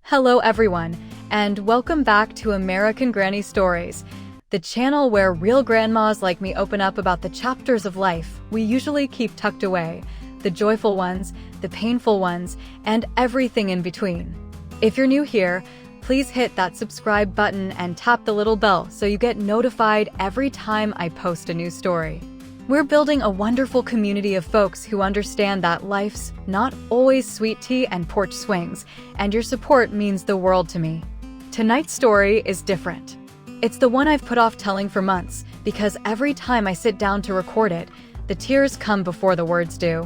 Hello everyone, and welcome back to American Granny Stories, the channel where real grandmas like me open up about the chapters of life we usually keep tucked away, the joyful ones, the painful ones, and everything in between. If you're new here, please hit that subscribe button and tap the little bell so you get notified every time I post a new story. We're building a wonderful community of folks who understand that life's not always sweet tea and porch swings, and your support means the world to me. Tonight's story is different. It's the one I've put off telling for months, because every time I sit down to record it, the tears come before the words do.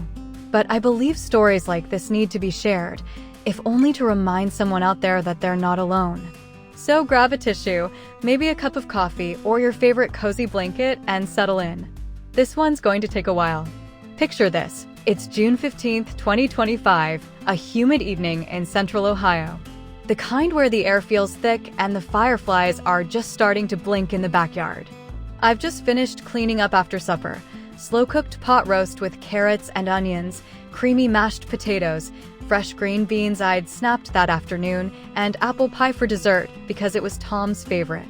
But I believe stories like this need to be shared, if only to remind someone out there that they're not alone. So grab a tissue, maybe a cup of coffee, or your favorite cozy blanket, and settle in. This one's going to take a while. Picture this. It's June 15th, 2025, a humid evening in central Ohio. The kind where the air feels thick and the fireflies are just starting to blink in the backyard. I've just finished cleaning up after supper. Slow-cooked pot roast with carrots and onions, creamy mashed potatoes, fresh green beans I'd snapped that afternoon, and apple pie for dessert because it was Tom's favorite.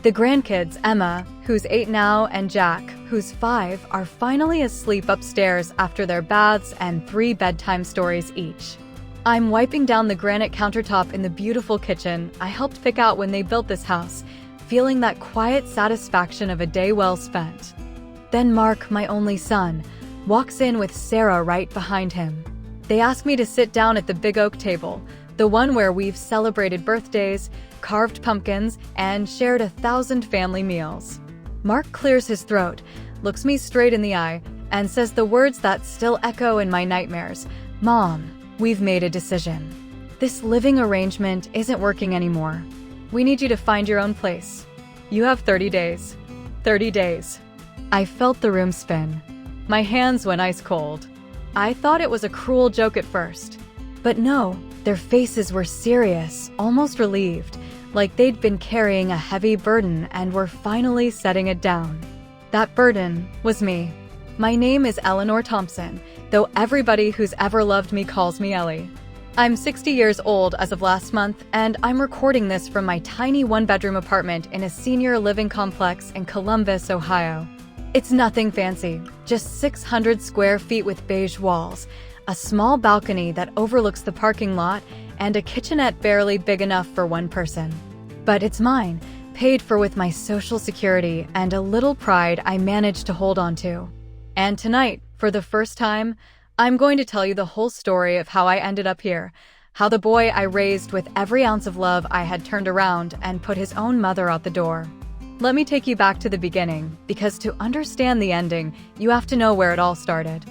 The grandkids, Emma, who's 8 now, and Jack, who's 5, are finally asleep upstairs after their baths and 3 bedtime stories each. I'm wiping down the granite countertop in the beautiful kitchen I helped pick out when they built this house, feeling that quiet satisfaction of a day well spent. Then Mark, my only son, walks in with Sarah right behind him. They ask me to sit down at the big oak table, the one where we've celebrated birthdays, carved pumpkins, and shared 1,000 family meals. Mark clears his throat, looks me straight in the eye, and says the words that still echo in my nightmares. "Mom, we've made a decision. This living arrangement isn't working anymore. We need you to find your own place. You have 30 days. 30 days. I felt the room spin. My hands went ice cold. I thought it was a cruel joke at first. But no, their faces were serious, almost relieved, like they'd been carrying a heavy burden and were finally setting it down. That burden was me. My name is Eleanor Thompson, though everybody who's ever loved me calls me Ellie. I'm 60 years old as of last month, and I'm recording this from my tiny one-bedroom apartment in a senior living complex in Columbus, Ohio. It's nothing fancy, just 600 square feet with beige walls, a small balcony that overlooks the parking lot, and a kitchenette barely big enough for one person. But it's mine, paid for with my Social Security and a little pride I managed to hold on to. And tonight, for the first time, I'm going to tell you the whole story of how I ended up here, how the boy I raised with every ounce of love I had turned around and put his own mother out the door. Let me take you back to the beginning, because to understand the ending, you have to know where it all started.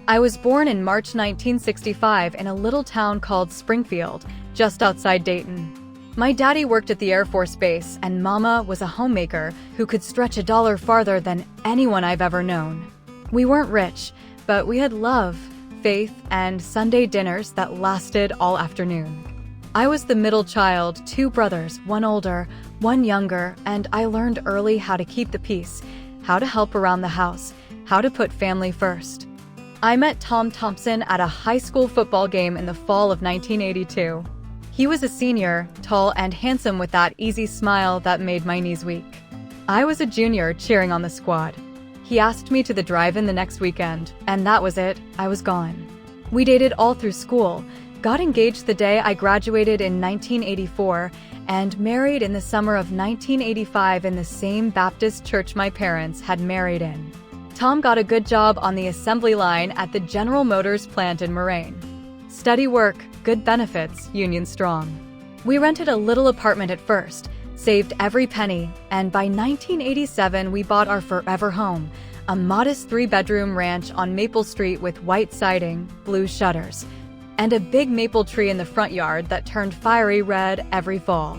I was born in March 1965 in a little town called Springfield, just outside Dayton. My daddy worked at the Air Force Base, and Mama was a homemaker who could stretch a dollar farther than anyone I've ever known. We weren't rich, but we had love, faith, and Sunday dinners that lasted all afternoon. I was the middle child, 2 brothers, one older, one younger, and I learned early how to keep the peace, how to help around the house, how to put family first. I met Tom Thompson at a high school football game in the fall of 1982. He was a senior, tall and handsome with that easy smile that made my knees weak. I was a junior cheering on the squad. He asked me to the drive-in the next weekend, and that was it. I was gone. We dated all through school, got engaged the day I graduated in 1984, and married in the summer of 1985 in the same Baptist church my parents had married in. Tom got a good job on the assembly line at the General Motors plant in Moraine. Steady work, good benefits, union strong. We rented a little apartment at first, saved every penny, and by 1987 we bought our forever home, a modest 3-bedroom ranch on Maple Street with white siding, blue shutters, and a big maple tree in the front yard that turned fiery red every fall.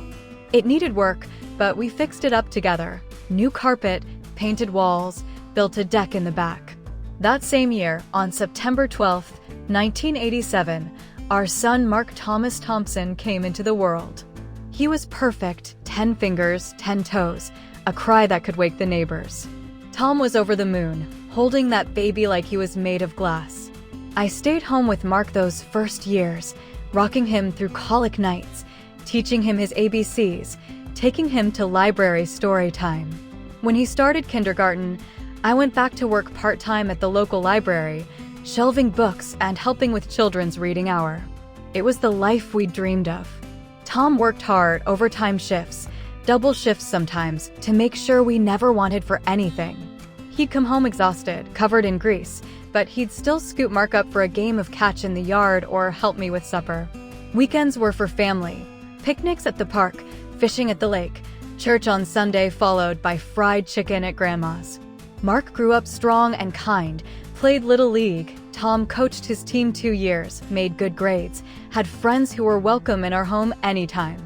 It needed work, but we fixed it up together. New carpet, painted walls, built a deck in the back. That same year, on September 12, 1987, our son Mark Thomas Thompson came into the world. He was perfect, 10 fingers, 10 toes, a cry that could wake the neighbors. Tom was over the moon, holding that baby like he was made of glass. I stayed home with Mark those first years, rocking him through colic nights, teaching him his ABCs, taking him to library story time. When he started kindergarten, I went back to work part-time at the local library, shelving books and helping with children's reading hour. It was the life we dreamed of. Tom worked hard, overtime shifts, double shifts sometimes, to make sure we never wanted for anything. He'd come home exhausted, covered in grease, but he'd still scoop Mark up for a game of catch in the yard or help me with supper. Weekends were for family, picnics at the park, fishing at the lake, church on Sunday followed by fried chicken at Grandma's. Mark grew up strong and kind, played Little League. Tom coached his team 2 years, made good grades, had friends who were welcome in our home anytime.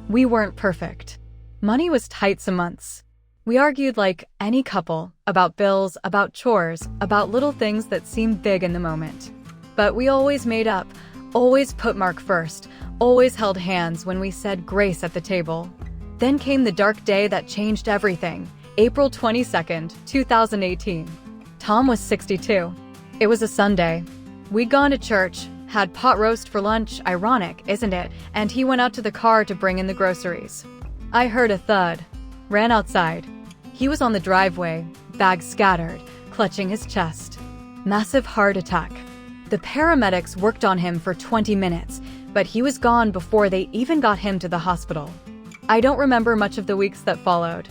We weren't perfect. Money was tight some months. We argued like any couple, about bills, about chores, about little things that seemed big in the moment. But we always made up, always put Mark first, always held hands when we said grace at the table. Then came the dark day that changed everything. April 22nd, 2018. Tom was 62. It was a Sunday. We'd gone to church, had pot roast for lunch, ironic, isn't it? And he went out to the car to bring in the groceries. I heard a thud. Ran outside. He was on the driveway, bags scattered, clutching his chest. Massive heart attack. The paramedics worked on him for 20 minutes, but he was gone before they even got him to the hospital. I don't remember much of the weeks that followed.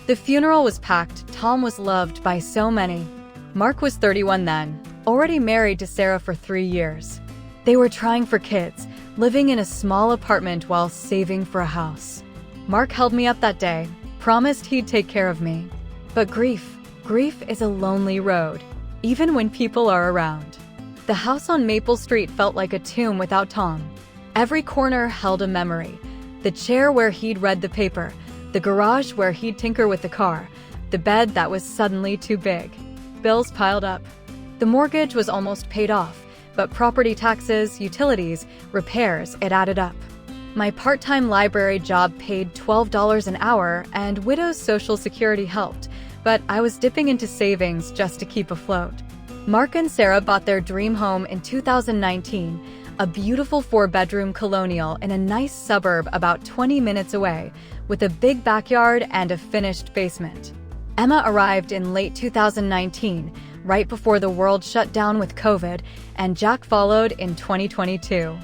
The funeral was packed. Tom was loved by so many. Mark was 31 then, already married to Sarah for 3 years. They were trying for kids, living in a small apartment while saving for a house. Mark held me up that day, promised he'd take care of me. But grief is a lonely road, even when people are around. The house on Maple Street felt like a tomb without Tom. Every corner held a memory. The chair where he'd read the paper, the garage where he'd tinker with the car, the bed that was suddenly too big. Bills piled up. The mortgage was almost paid off, but property taxes, utilities, repairs, it added up. My part-time library job paid $12 an hour, and widow's Social Security helped, but I was dipping into savings just to keep afloat. Mark and Sarah bought their dream home in 2019, a beautiful 4-bedroom colonial in a nice suburb about 20 minutes away, with a big backyard and a finished basement. Emma arrived in late 2019, right before the world shut down with COVID, and Jack followed in 2022.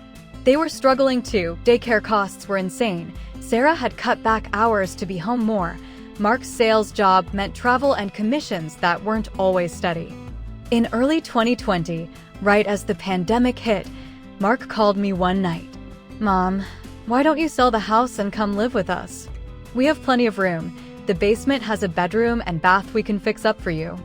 They were struggling too. Daycare costs were insane. Sarah had cut back hours to be home more. Mark's sales job meant travel and commissions that weren't always steady. In early 2020, right as the pandemic hit, Mark called me one night. "Mom, why don't you sell the house and come live with us? We have plenty of room. The basement has a bedroom and bath we can fix up for you.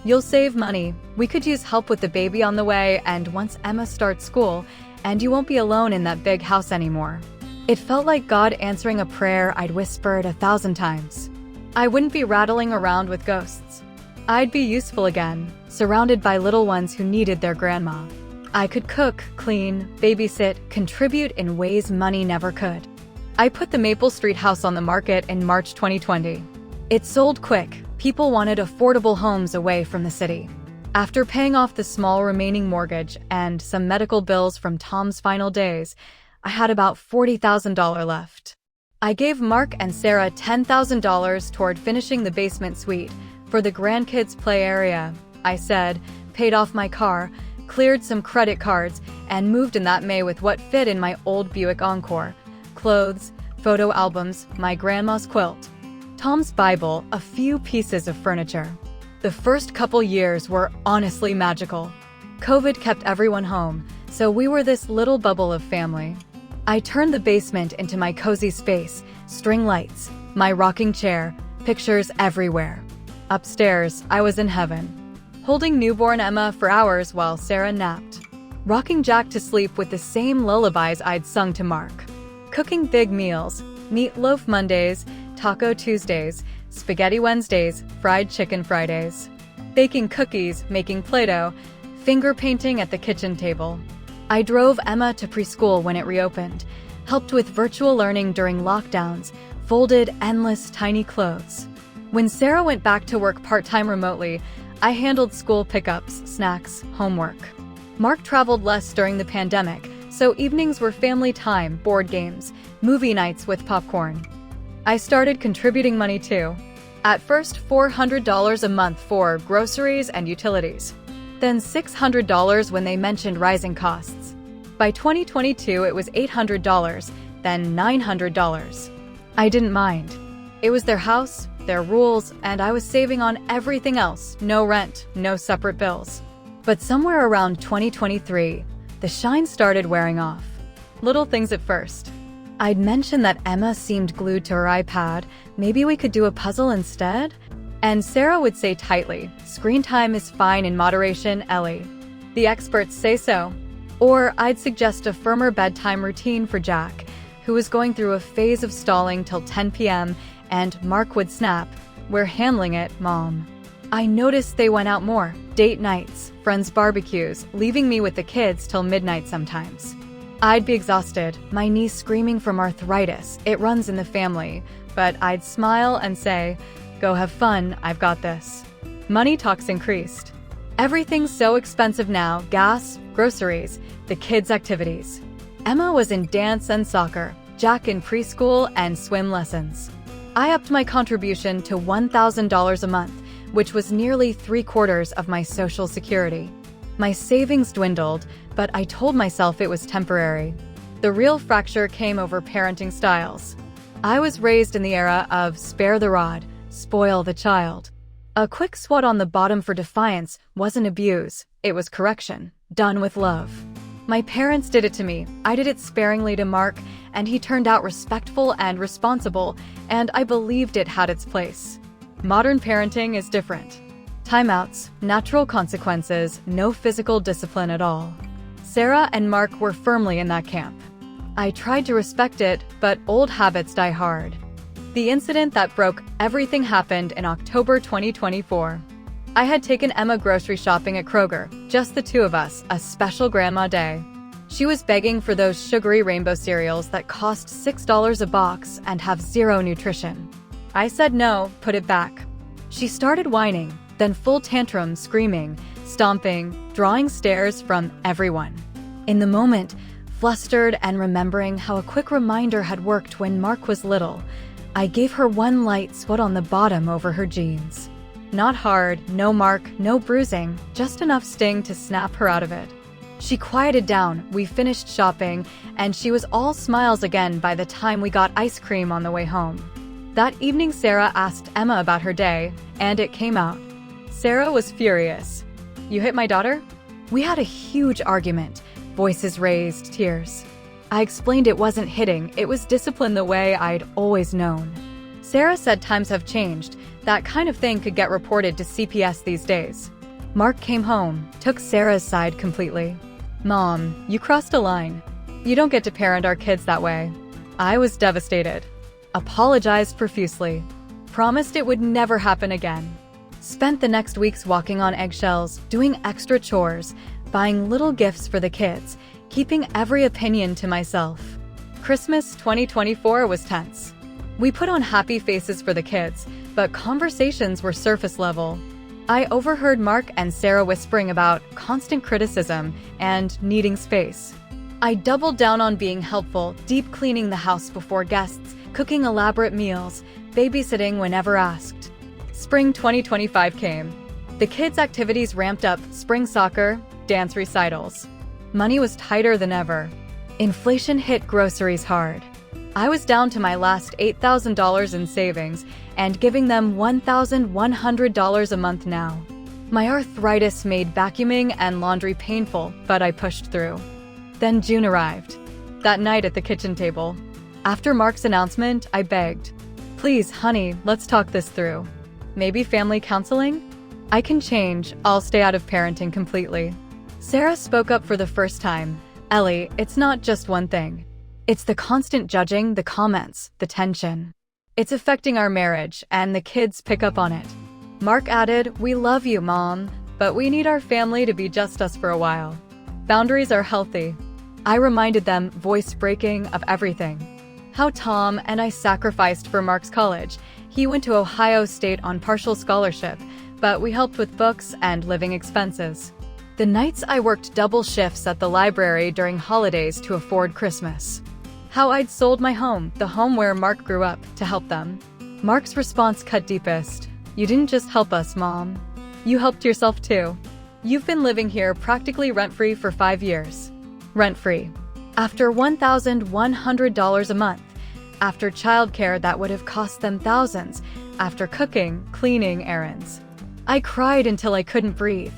You'll save money. We could use help with the baby on the way and once Emma starts school, and you won't be alone in that big house anymore." It felt like God answering a prayer I'd whispered 1,000 times. I wouldn't be rattling around with ghosts. I'd be useful again, surrounded by little ones who needed their grandma. I could cook, clean, babysit, contribute in ways money never could. I put the Maple Street house on the market in March 2020. It sold quick. People wanted affordable homes away from the city. After paying off the small remaining mortgage and some medical bills from Tom's final days, I had about $40,000 left. I gave Mark and Sarah $10,000 toward finishing the basement suite for the grandkids' play area. I said, paid off my car, cleared some credit cards, and moved in that May with what fit in my old Buick Encore. Clothes, photo albums, my grandma's quilt, Tom's Bible, a few pieces of furniture. The first couple years were honestly magical. COVID kept everyone home, so we were this little bubble of family. I turned the basement into my cozy space, string lights, my rocking chair, pictures everywhere. Upstairs, I was in heaven, holding newborn Emma for hours while Sarah napped, rocking Jack to sleep with the same lullabies I'd sung to Mark, cooking big meals, meatloaf Mondays, taco Tuesdays, spaghetti Wednesdays, fried chicken Fridays, baking cookies, making Play-Doh, finger painting at the kitchen table. I drove Emma to preschool when it reopened, helped with virtual learning during lockdowns, folded endless tiny clothes. When Sarah went back to work part-time remotely, I handled school pickups, snacks, homework. Mark traveled less during the pandemic, So evenings were family time, board games, movie nights with popcorn. I started contributing money too. At first, $400 a month for groceries and utilities. Then $600 when they mentioned rising costs. By 2022, it was $800, then $900. I didn't mind. It was their house, their rules, and I was saving on everything else. No rent, no separate bills. But somewhere around 2023, the shine started wearing off. Little things at first. I'd mentioned that Emma seemed glued to her iPad. Maybe we could do a puzzle instead? And Sarah would say tightly, "Screen time is fine in moderation, Ellie. The experts say so." Or I'd suggest a firmer bedtime routine for Jack, who was going through a phase of stalling till 10 p.m., and Mark would snap, "We're handling it, Mom." I noticed they went out more, date nights, friends' barbecues, leaving me with the kids till midnight sometimes. I'd be exhausted, my niece screaming from arthritis, it runs in the family, but I'd smile and say, "Go have fun, I've got this." Money talks increased. Everything's so expensive now, gas, groceries, the kids' activities. Emma was in dance and soccer, Jack in preschool and swim lessons. I upped my contribution to $1,000 a month, which was nearly 3/4 of my Social Security. My savings dwindled, but I told myself it was temporary. The real fracture came over parenting styles. I was raised in the era of spare the rod, spoil the child. A quick swat on the bottom for defiance wasn't abuse, it was correction, done with love. My parents did it to me, I did it sparingly to Mark, and he turned out respectful and responsible, and I believed it had its place. Modern parenting is different. Timeouts, natural consequences, no physical discipline at all. Sarah and Mark were firmly in that camp. I tried to respect it, but old habits die hard. The incident that broke everything happened in October 2024. I had taken Emma grocery shopping at Kroger, just the two of us, a special grandma day. She was begging for those sugary rainbow cereals that cost $6 a box and have zero nutrition. I said no, put it back. She started whining, then full tantrum, screaming, stomping, drawing stares from everyone. In the moment, flustered and remembering how a quick reminder had worked when Mark was little, I gave her one light swat on the bottom over her jeans. Not hard, no mark, no bruising, just enough sting to snap her out of it. She quieted down, we finished shopping, and she was all smiles again by the time we got ice cream on the way home. That evening, Sarah asked Emma about her day, and it came out. Sarah was furious. "You hit my daughter?" We had a huge argument, voices raised, tears. I explained it wasn't hitting, it was discipline the way I'd always known. Sarah said times have changed, that kind of thing could get reported to CPS these days. Mark came home, took Sarah's side completely. "Mom, you crossed a line. You don't get to parent our kids that way." I was devastated. Apologized profusely. Promised it would never happen again. Spent the next weeks walking on eggshells, doing extra chores, buying little gifts for the kids, keeping every opinion to myself. Christmas 2024 was tense. We put on happy faces for the kids, but conversations were surface level. I overheard Mark and Sarah whispering about constant criticism and needing space. I doubled down on being helpful, deep cleaning the house before guests, cooking elaborate meals, babysitting whenever asked. Spring 2025 came. The kids' activities ramped up, spring soccer, dance recitals. Money was tighter than ever. Inflation hit groceries hard. I was down to my last $8,000 in savings and giving them $1,100 a month now. My arthritis made vacuuming and laundry painful, but I pushed through. Then June arrived. That night at the kitchen table. After Mark's announcement, I begged, "Please, honey, let's talk this through. Maybe family counseling? I can change, I'll stay out of parenting completely." Sarah spoke up for the first time. "Ellie, it's not just one thing. It's the constant judging, the comments, the tension. It's affecting our marriage, and the kids pick up on it." Mark added, "We love you, Mom, but we need our family to be just us for a while. Boundaries are healthy." I reminded them, voice breaking, of everything. How Tom and I sacrificed for Mark's college. He went to Ohio State on partial scholarship, but we helped with books and living expenses. The nights I worked double shifts at the library during holidays to afford Christmas. How I'd sold my home, the home where Mark grew up, to help them. Mark's response cut deepest. "You didn't just help us, Mom. You helped yourself too. You've been living here practically rent-free for 5 years." Rent-free. After $1,100 a month. After childcare that would have cost them thousands. After cooking, cleaning errands. I cried until I couldn't breathe.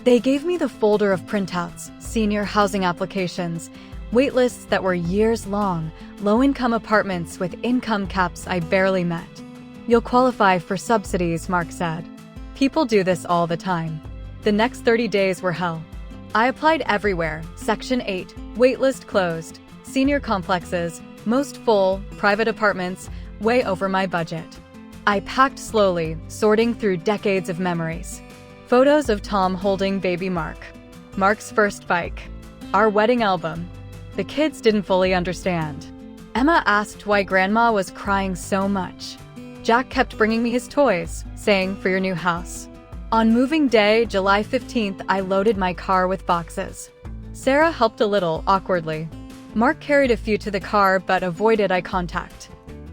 They gave me the folder of printouts, senior housing applications, waitlists that were years long, low-income apartments with income caps I barely met. "You'll qualify for subsidies," Mark said. People do this all the time. The next 30 days were hell. I applied everywhere. Section 8, waitlist closed. Senior complexes, most full, private apartments, way over my budget. I packed slowly, sorting through decades of memories. Photos of Tom holding baby Mark. Mark's first bike. Our wedding album. The kids didn't fully understand. Emma asked why Grandma was crying so much. Jack kept bringing me his toys, saying, "For your new house." On moving day, July 15th, I loaded my car with boxes. Sarah helped a little, awkwardly. Mark carried a few to the car but avoided eye contact.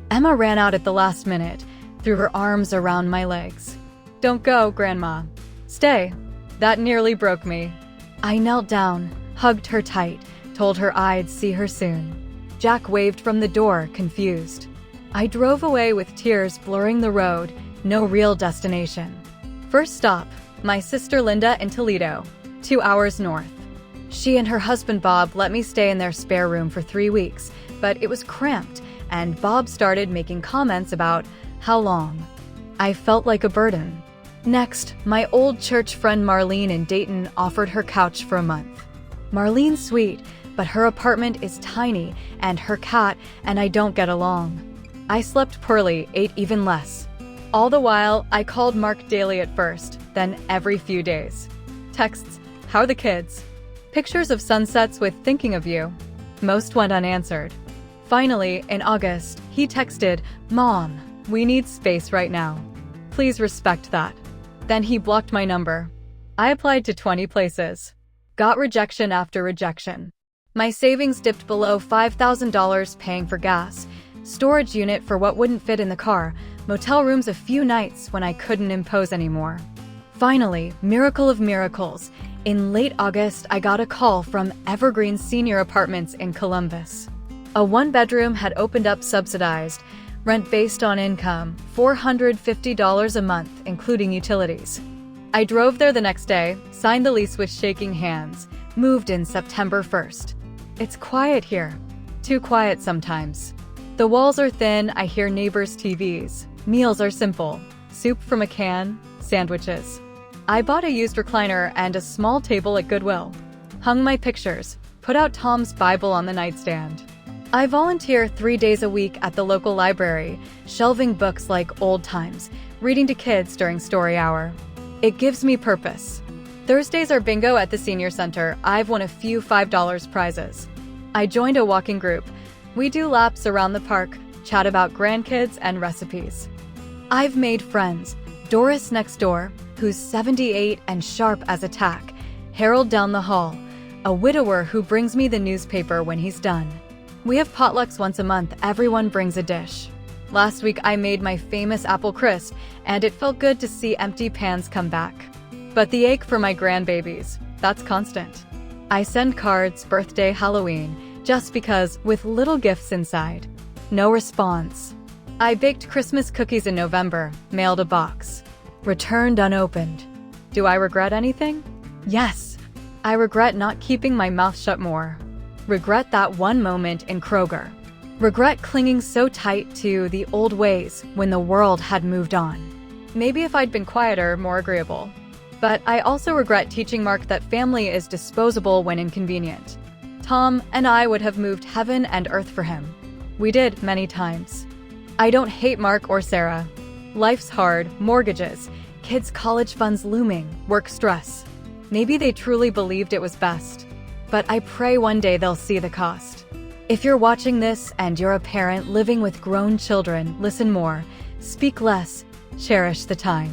Emma ran out at the last minute, threw her arms around my legs. "Don't go, Grandma. Stay." That nearly broke me. I knelt down, hugged her tight, told her I'd see her soon. Jack waved from the door, confused. I drove away with tears blurring the road, no real destination. First stop, my sister Linda in Toledo, 2 hours north. She and her husband Bob let me stay in their spare room for 3 weeks, but it was cramped, and Bob started making comments about how long. I felt like a burden. Next, my old church friend Marlene in Dayton offered her couch for a month. Marlene's sweet, but her apartment is tiny, and her cat and I don't get along. I slept poorly, ate even less. All the while, I called Mark daily at first, then every few days. Texts, "How are the kids?" Pictures of sunsets with "thinking of you." Most went unanswered. Finally, in August, he texted, "Mom, we need space right now. Please respect that." Then he blocked my number. I applied to 20 places. Got rejection after rejection. My savings dipped below $5,000 paying for gas, storage unit for what wouldn't fit in the car, motel rooms a few nights when I couldn't impose anymore. Finally, miracle of miracles, in late August I got a call from Evergreen Senior Apartments in Columbus. A 1-bedroom had opened up subsidized, rent based on income, $450 a month, including utilities. I drove there the next day, signed the lease with shaking hands, moved in September 1st. It's quiet here. Too quiet sometimes. The walls are thin, I hear neighbors' TVs. Meals are simple. Soup from a can, sandwiches. I bought a used recliner and a small table at Goodwill. Hung my pictures, put out Tom's Bible on the nightstand. I volunteer 3 days a week at the local library, shelving books like old times, reading to kids during story hour. It gives me purpose. Thursdays are bingo at the senior center. I've won a few $5 prizes. I joined a walking group. We do laps around the park, chat about grandkids and recipes. I've made friends. Doris next door, who's 78 and sharp as a tack. Harold down the hall, a widower who brings me the newspaper when he's done. We have potlucks once a month. Everyone brings a dish. Last week I made my famous apple crisp, and it felt good to see empty pans come back. But the ache for my grandbabies, that's constant. I send cards, birthday, Halloween, just because, with little gifts inside. No response. I baked Christmas cookies in November, mailed a box. Returned unopened. Do I regret anything? Yes. I regret not keeping my mouth shut more. Regret that one moment in Kroger. Regret clinging so tight to the old ways when the world had moved on. Maybe if I'd been quieter, more agreeable. But I also regret teaching Mark that family is disposable when inconvenient. Tom and I would have moved heaven and earth for him. We did many times. I don't hate Mark or Sarah. Life's hard, mortgages, kids' college funds looming, work stress. Maybe they truly believed it was best. But I pray one day they'll see the cost. If you're watching this and you're a parent living with grown children, listen more, speak less, cherish the time.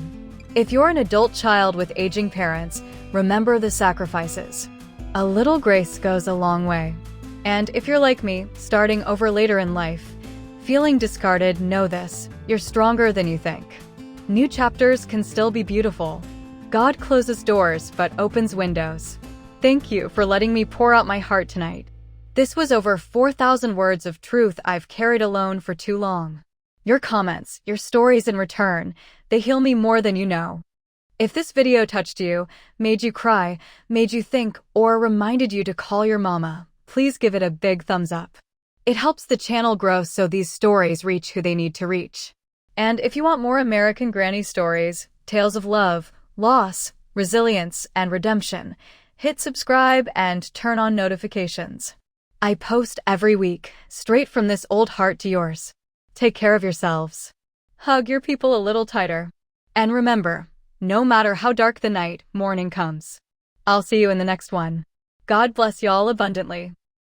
If you're an adult child with aging parents, Remember the sacrifices. A little grace goes a long way. And if you're like me, starting over later in life, feeling discarded, know this: you're stronger than you think. New chapters can still be beautiful. God closes doors but opens windows. Thank you for letting me pour out my heart tonight. This was over 4,000 words of truth I've carried alone for too long. Your comments, your stories in return, they heal me more than you know. If this video touched you, made you cry, made you think, or reminded you to call your mama, please give it a big thumbs up. It helps the channel grow so these stories reach who they need to reach. And if you want more American Granny stories, tales of love, loss, resilience, and redemption, hit subscribe and turn on notifications. I post every week, straight from this old heart to yours. Take care of yourselves. Hug your people a little tighter. And remember, no matter how dark the night, morning comes. I'll see you in the next one. God bless y'all abundantly.